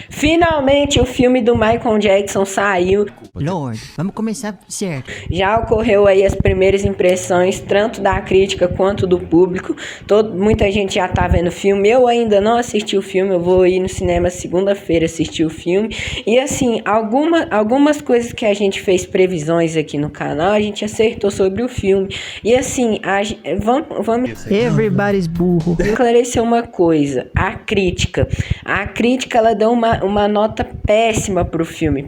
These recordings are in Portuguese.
Finalmente o filme do Michael Jackson saiu. Lord, vamos começar certo. Já ocorreu aí as primeiras impressões, tanto da crítica quanto do público. Muita gente já tá vendo o filme. Eu ainda não assisti o filme, eu vou ir no cinema segunda-feira assistir o filme. E assim, algumas coisas que a gente fez previsões aqui no canal, a gente acertou sobre o filme. E assim, vamos Everybody's burro. esclarecer uma coisa. A crítica ela deu uma nota péssima pro filme,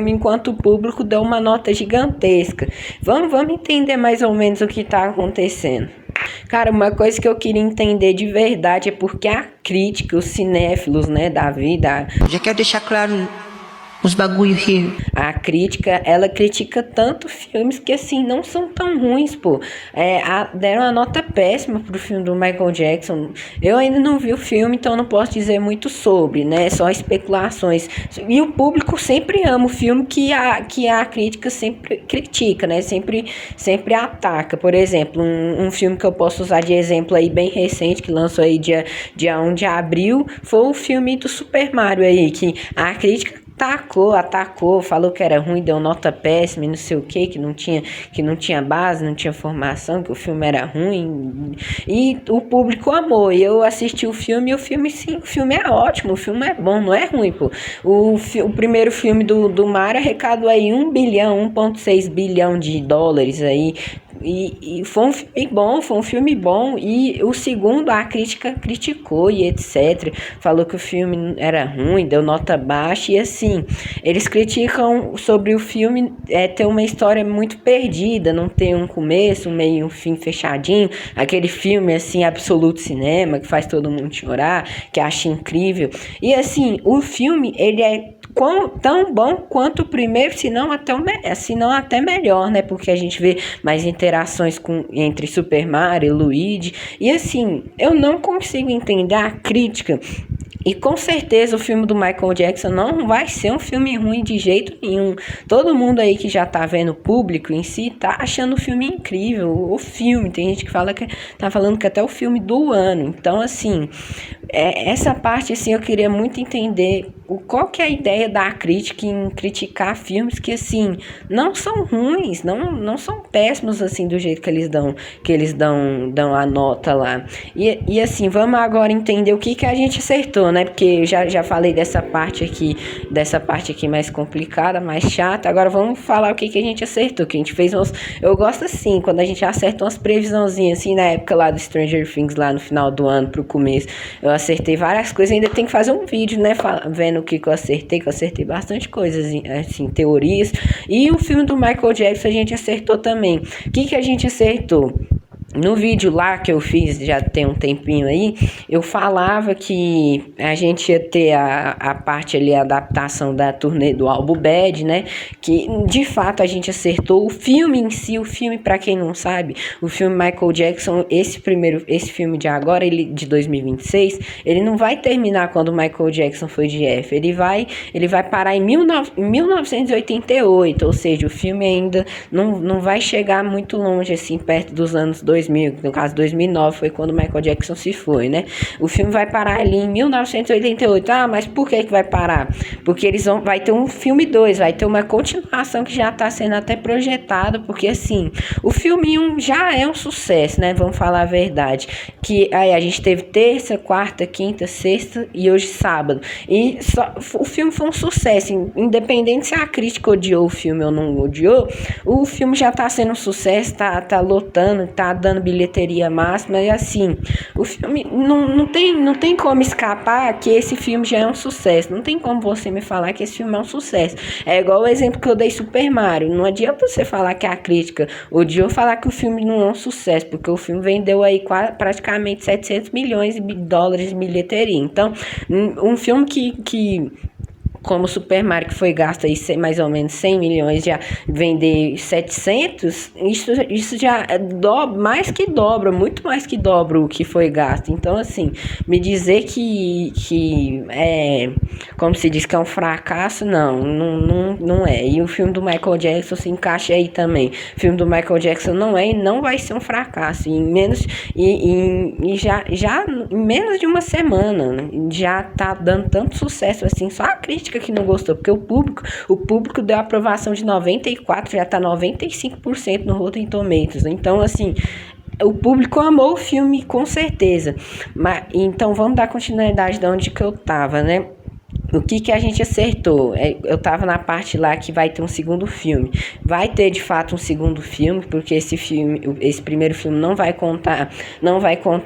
enquanto o público deu uma nota gigantesca. Vamos entender mais ou menos o que tá acontecendo. Cara, uma coisa que eu queria entender de verdade é porque a crítica, os cinéfilos, né, da vida... Já quero deixar claro uns bagulho aqui. A crítica, ela critica tanto filmes que, assim, não são tão ruins, pô. Deram uma nota péssima pro filme do Michael Jackson. Eu ainda não vi o filme, então não posso dizer muito sobre, né? Só especulações. E o público sempre ama o filme que a crítica sempre critica, né? Sempre ataca. Por exemplo, um filme que eu posso usar de exemplo aí, bem recente, que lançou aí dia 1 de abril, foi o filme do Super Mario aí, que a crítica atacou, falou que era ruim, deu nota péssima e não sei o que não tinha base, não tinha formação, que o filme era ruim, e o público amou. E eu assisti o filme, e o filme é ótimo, o filme é bom, não é ruim, pô. O primeiro filme do Mario arrecadou aí 1,6 bilhão de dólares aí. E foi um filme bom, e o segundo a crítica criticou e etc, falou que o filme era ruim, deu nota baixa, e assim, eles criticam sobre o filme ter uma história muito perdida, não ter um começo, um meio, um fim fechadinho, aquele filme assim, Absolute Cinema, que faz todo mundo chorar, que acha incrível, e assim, o filme, ele é tão bom quanto o primeiro, se não até melhor, né? Porque a gente vê mais interações entre Super Mario e Luigi. E assim, eu não consigo entender a crítica. E com certeza o filme do Michael Jackson não vai ser um filme ruim de jeito nenhum. Todo mundo aí que já tá vendo, o público em si, tá achando o filme incrível. O filme, tem gente que tá falando que até o filme do ano. Então assim, essa parte assim, eu queria muito entender qual que é a ideia da crítica em criticar filmes que assim, não são ruins, não são péssimos assim, do jeito que eles dão a nota lá. E assim, vamos agora entender o que a gente acertou, né? Porque eu já falei dessa parte aqui mais complicada, mais chata. Agora vamos falar o que a gente acertou, que a gente fez eu gosto assim, quando a gente acerta umas previsãozinhas assim, na época lá do Stranger Things, lá no final do ano pro começo, eu acertei várias coisas, ainda tem que fazer um vídeo, né, vendo o que eu acertei, bastante coisas, assim, teorias. E o filme do Michael Jackson a gente acertou também. O que a gente acertou? No vídeo lá que eu fiz, já tem um tempinho aí, eu falava que a gente ia ter a parte ali, a adaptação da turnê do álbum Bad, né? Que de fato a gente acertou. O filme em si, pra quem não sabe, o filme Michael Jackson, esse filme de agora, ele de 2026, ele não vai terminar quando o Michael Jackson foi de F. Ele vai parar em 1988, ou seja, o filme ainda não vai chegar muito longe, assim, perto dos anos 2000, no caso 2009 foi quando o Michael Jackson se foi, né? O filme vai parar ali em 1988. Ah, mas por que vai parar? Porque vai ter um filme 2, vai ter uma continuação que já tá sendo até projetado, porque assim, o filme 1 já é um sucesso, né? Vamos falar a verdade, que aí a gente teve terça, quarta, quinta, sexta e hoje sábado, e o filme foi um sucesso, independente se a crítica odiou o filme ou não odiou, o filme já tá sendo um sucesso, tá lotando, tá dando bilheteria máxima, e assim, o filme não tem como escapar que esse filme já é um sucesso. Não tem como você me falar que esse filme é um sucesso. É igual o exemplo que eu dei, Super Mario. Não adianta você falar que a crítica odiou, falar que o filme não é um sucesso, porque o filme vendeu aí praticamente 700 milhões de dólares de bilheteria. Então, um filme que como o Super Mario, que foi gasto aí mais ou menos 100 milhões, já vender 700, isso já mais que dobra, muito mais que dobra o que foi gasto. Então, assim, me dizer que é, como se diz que é um fracasso, não é. E o filme do Michael Jackson se encaixa aí também. O filme do Michael Jackson não é e não vai ser um fracasso. Já em menos de uma semana, né, já tá dando tanto sucesso assim, só a crítica que não gostou, porque o público deu aprovação de 94, já tá 95% no Rotten Tomatoes. Então, assim, o público amou o filme com certeza. Mas então vamos dar continuidade de onde que eu tava, né? O que a gente acertou? Eu tava na parte lá que vai ter um segundo filme. Vai ter de fato um segundo filme, porque esse primeiro filme não vai contar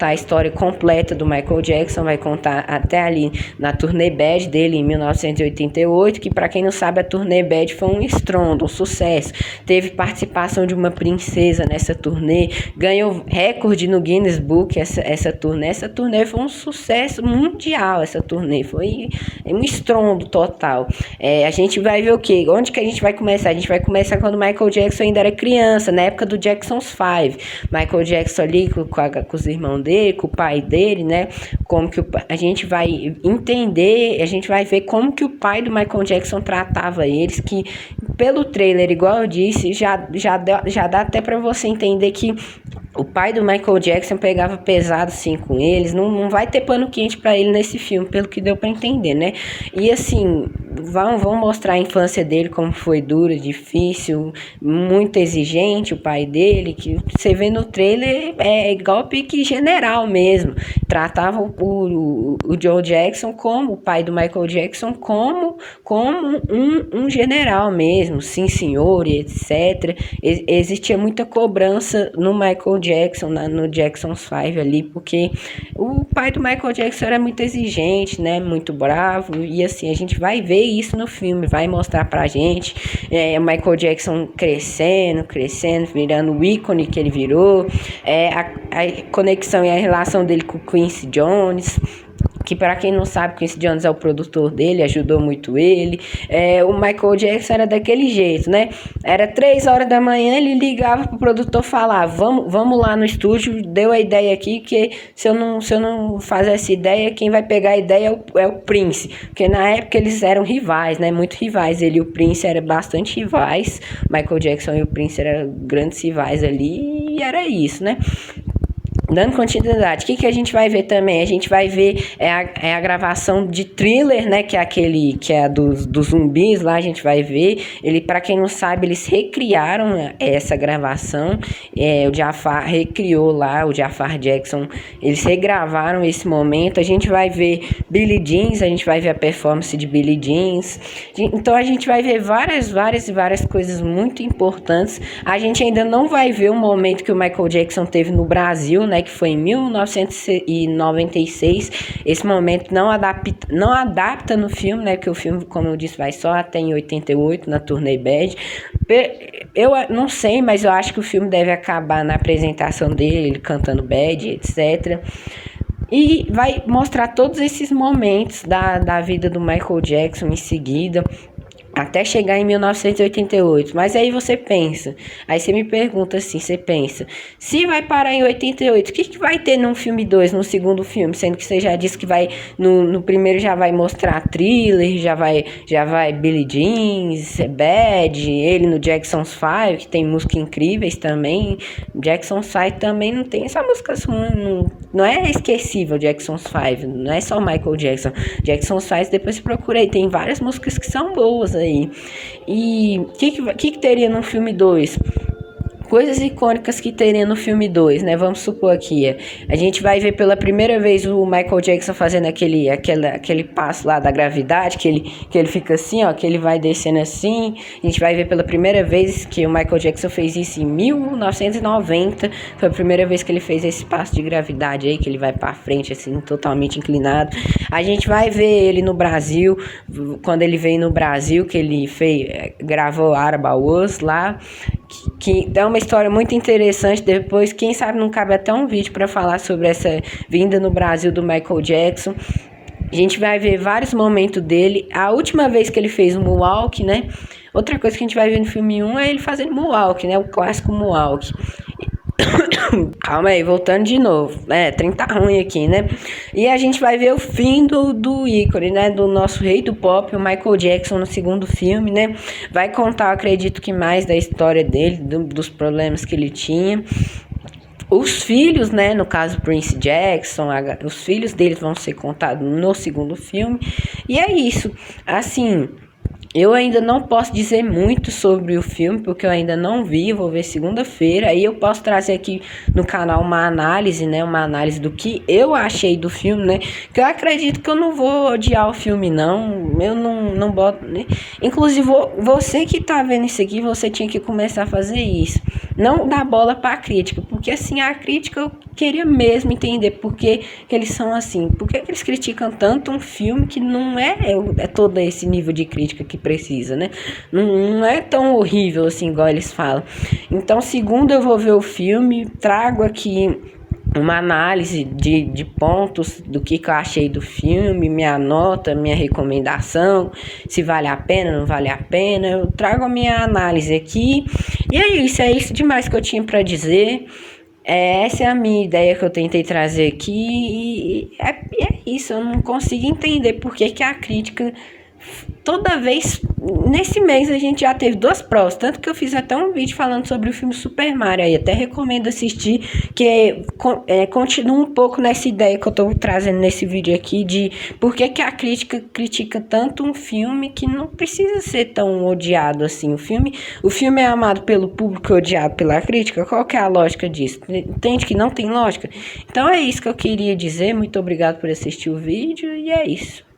a história completa do Michael Jackson, vai contar até ali na turnê Bad dele em 1988, que para quem não sabe, a turnê Bad foi um estrondo, um sucesso. Teve participação de uma princesa nessa turnê, ganhou recorde no Guinness Book essa turnê. Essa turnê foi um sucesso mundial, essa turnê foi um estrondo total. A gente vai ver o quê? Onde que a gente vai começar? A gente vai começar quando o Michael Jackson ainda era criança, na época do Jackson's 5. Michael Jackson ali com os irmãos dele, com o pai dele, né? Como que a gente vai entender, a gente vai ver como que o pai do Michael Jackson tratava eles, que pelo trailer, igual eu disse, já dá até pra você entender que o pai do Michael Jackson pegava pesado assim com eles, não vai ter pano quente pra ele nesse filme, pelo que deu pra entender, né? E assim, vão mostrar a infância dele como foi dura, difícil, muito exigente, o pai dele, que você vê no trailer é igual pique general mesmo. Tratava o Joe Jackson como, o pai do Michael Jackson, como um general mesmo, sim senhor, e etc. Existia muita cobrança no Michael Jackson, no Jackson's 5 ali, porque o pai do Michael Jackson era muito exigente, né, muito bravo, e assim, a gente vai ver isso no filme, vai mostrar pra gente o Michael Jackson crescendo, virando o ícone que ele virou, a conexão e a relação dele com o Quincy Jones, que para quem não sabe, Quincy Jones é o produtor dele, ajudou muito ele. O Michael Jackson era daquele jeito, né? Era 3 horas da manhã, ele ligava pro produtor falar, vamos lá no estúdio, deu a ideia aqui, que se eu não fazer essa ideia, quem vai pegar a ideia é o Prince. Porque na época eles eram rivais, né? Muito rivais. Ele e o Prince eram bastante rivais. Michael Jackson e o Prince eram grandes rivais ali, e era isso, né? Dando continuidade, o que a gente vai ver também? A gente vai ver a gravação de Thriller, né? Que é a dos zumbis lá, a gente vai ver. Para quem não sabe, eles recriaram essa gravação. O Jafar recriou lá, o Jafar Jackson. Eles regravaram esse momento. A gente vai ver Billie Jeans, a gente vai ver a performance de Billie Jeans. Então a gente vai ver várias coisas muito importantes. A gente ainda não vai ver o momento que o Michael Jackson teve no Brasil, né? Que foi em 1996. Esse momento não adapta no filme, né? Que o filme, como eu disse, vai só até em 88, na turnê Bad. Eu não sei, mas eu acho que o filme deve acabar na apresentação dele, ele cantando Bad, etc. E vai mostrar todos esses momentos da vida do Michael Jackson em seguida, até chegar em 1988. Mas aí você pensa, aí você me pergunta assim, você pensa, se vai parar em 88, o que vai ter no filme 2, no segundo filme? Sendo que você já disse que vai, no primeiro já vai mostrar Thriller, já vai Billie Jeans, Bad, ele no Jackson's 5, que tem músicas incríveis também. Jackson's 5 também não tem essa música, não é esquecível, Jackson's 5, não é só Michael Jackson. Jackson's 5, depois procurei, tem várias músicas que são boas aí. E o que teria no filme 2? Coisas icônicas que teria no filme 2, né? Vamos supor aqui, a gente vai ver pela primeira vez o Michael Jackson fazendo aquele passo lá da gravidade, que ele fica assim, ó, que ele vai descendo assim. A gente vai ver pela primeira vez que o Michael Jackson fez isso em 1990. Foi a primeira vez que ele fez esse passo de gravidade aí, que ele vai pra frente, assim, totalmente inclinado. A gente vai ver ele no Brasil, quando ele veio no Brasil, que ele gravou Araba Was lá, que dá uma história muito interessante. Depois, quem sabe não cabe até um vídeo para falar sobre essa vinda no Brasil do Michael Jackson. A gente vai ver vários momentos dele. A última vez que ele fez o Moonwalk, né? Outra coisa que a gente vai ver no filme 1 é ele fazendo Moonwalk, né? O clássico Moonwalk. Calma aí, voltando de novo. Trem tá ruim aqui, né? E a gente vai ver o fim do ícone, né? Do nosso rei do pop, o Michael Jackson, no segundo filme, né? Vai contar, acredito que mais da história dele, dos problemas que ele tinha. Os filhos, né, no caso Prince Jackson, os filhos deles vão ser contados no segundo filme. E é isso. Assim, eu ainda não posso dizer muito sobre o filme, porque eu ainda não vi, vou ver segunda-feira. Aí eu posso trazer aqui no canal uma análise, né, uma análise do que eu achei do filme, né. Que eu acredito que eu não vou odiar o filme, não. Eu não boto, né? Inclusive, você que tá vendo isso aqui, você tinha que começar a fazer isso. Não dar bola pra crítica, porque assim, a crítica eu queria mesmo entender por que eles são assim. Por que eles criticam tanto um filme que não é todo esse nível de crítica que precisa, né? Não é tão horrível assim, igual eles falam. Então, segunda eu vou ver o filme, trago aqui uma análise de pontos do que eu achei do filme, minha nota, minha recomendação, se vale a pena, não vale a pena. Eu trago a minha análise aqui. E é isso demais que eu tinha para dizer. Essa é a minha ideia que eu tentei trazer aqui. E é isso, eu não consigo entender por que a crítica... Toda vez, nesse mês a gente já teve 2 provas, tanto que eu fiz até um vídeo falando sobre o filme Super Mario, aí até recomendo assistir, que continua um pouco nessa ideia que eu tô trazendo nesse vídeo aqui, de por que a crítica critica tanto um filme que não precisa ser tão odiado assim. O filme é amado pelo público e odiado pela crítica. Qual que é a lógica disso? Entende que não tem lógica? Então é isso que eu queria dizer, muito obrigado por assistir o vídeo, e é isso.